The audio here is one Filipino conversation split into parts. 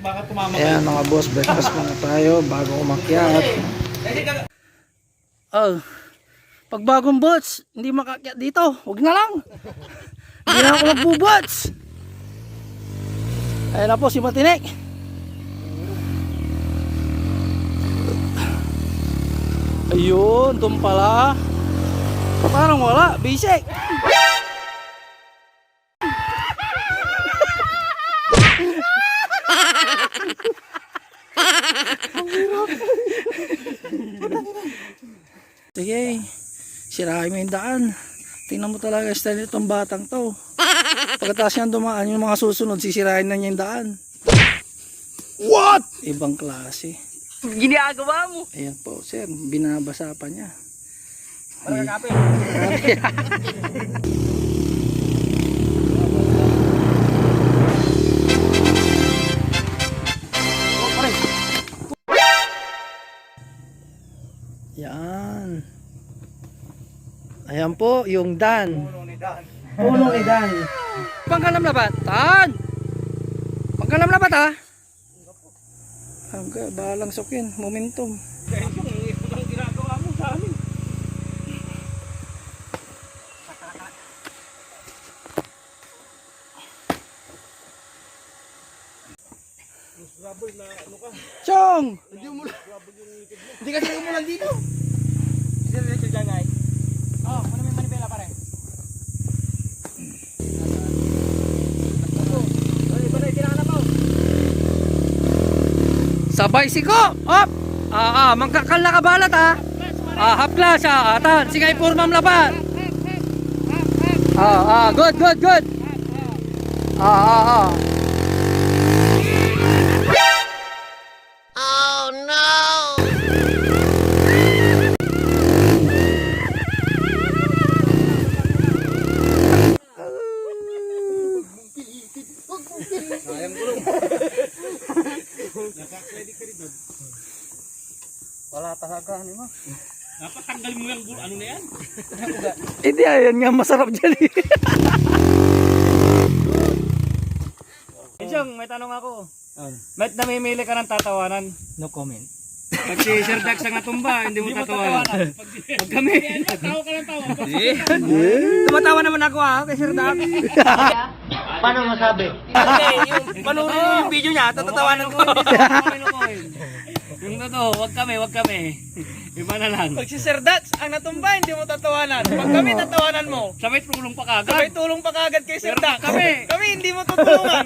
baka tumama. Ayan mga boss, breakfast muna tayo bago umakyat. Oh, pag bagong bots, hindi makakyat dito, huwag na lang. Hindi na ako magbubots. Ayan na po si Matinik. Ayun, doon pala. Parang wala, basic. Sige, sirahin mo yung daan. Tingnan mo talaga yung style nitong batang to. Pagkatapos niyan dumaan, yung mga susunod, sisirahin na niya yung daan. What? Ibang klase. Ginagawa mo. Ayan po, sir. Binabasa pa niya. Parang kapit. Yan. Ayan po, yung Dan. Puno ni Dan. Puno ni Dan. Pangkalam labat. Tan! Pangkalam labat ha? Hangga, balang sukin. Momentum. Kaya yung ang ginagawa mo sa amin. Raboy na ano ka? Chong! Hindi kasi umulan dito. Sir Richard dyan ay. Oh, ano may manibela pare? Sabay si ko! Hop! Magkakal na kabalat ha! Half class ha! Atan, sige purmam labat! Good, good, good! Oh no! Sayang gulong. Nakakledi ka rin doon. Wala talaga ni mo. Dapat tanggal mo yung ano na yan. Hindi, ayan nga masarap dyan eh. Isyong, may tanong ako. Ba't namimili ka ng tatawanan? No comment. Pag si Sir Dax ang natumba, hindi mo tatawanan. Pag kami. Tawa ka lang tawa. Tumatawa naman ako kay Sir Dax. Paano masabi? Kasi yung panoorin mo yung video niya, tatatawanan ko. Yung totoo, wag kami. Iba na lang. Pag si Sir Dats ang natumba, hindi mo tatawanan. Pag kami tatawanan mo, Sabay tulong pa kagad. sabay tulong pa kagad kay Sir Dats. kami. Kami hindi mo tutulungan.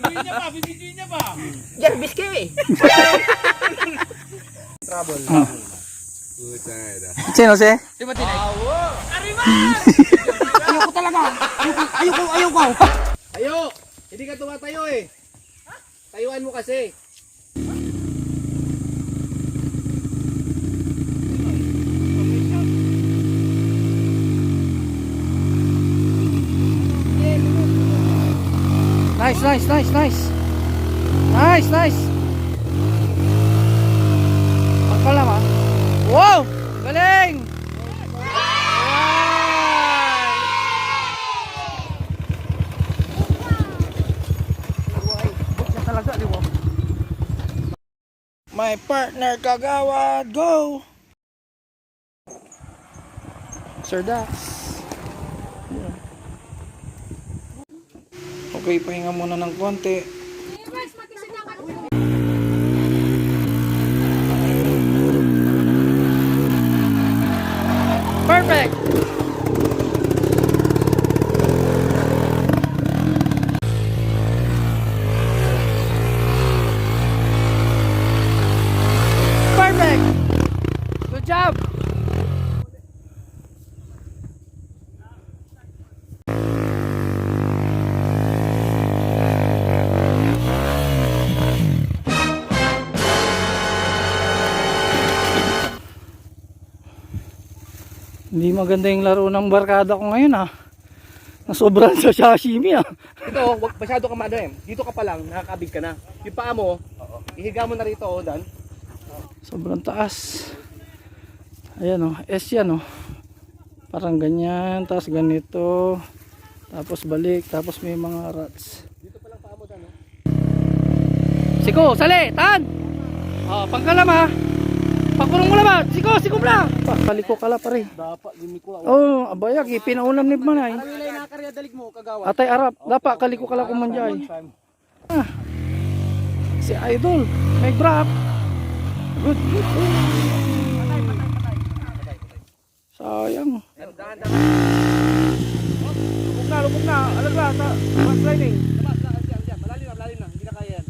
Bibigyan niya pa. Jervis kayo eh. Sino si? Tayo! Hindi ka tumatayo eh. Tayuan mo kasi. Nice. Pangkalam ha? Wow! Galing! My partner kagawad, go! Sir Dax. Okay, pahinga muna ng konti. Perfect! Perfect! Good job! Hindi maganda yung laro ng barkada ko ngayon ah. Nasobran sa sashimi ah. Ito, wag masyado ka madam. Dito ka pa lang, nakakabig ka na. Yung paa mo, ihiga mo na rito, Dan. Sobrang taas. Ayan oh, S yan oh. Parang ganyan, tapos ganito. Tapos balik, tapos may mga rats. Dito pa lang paa mo, Dan. Sige. Siko, sali, tan. Oh, pangkalam ha. Pakurong mo naman. Siko, siko mo lang. Kaliko kala pare. Dapat gimik ko. Oh, abayag, ipinaunam ni manay. Nilay na karya dalig mo kagawa. Atay Arab, dapat kaliko kala kumanjay. Ah, si Idol, may grab. Good, good. Sayang. Lubog na. Alam ba? Sa sliding. Malalim na. Hindi na kaya yan.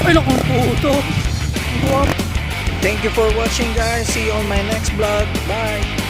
Ay, lakong puto. Thank you for watching guys. See you on my next vlog. Bye.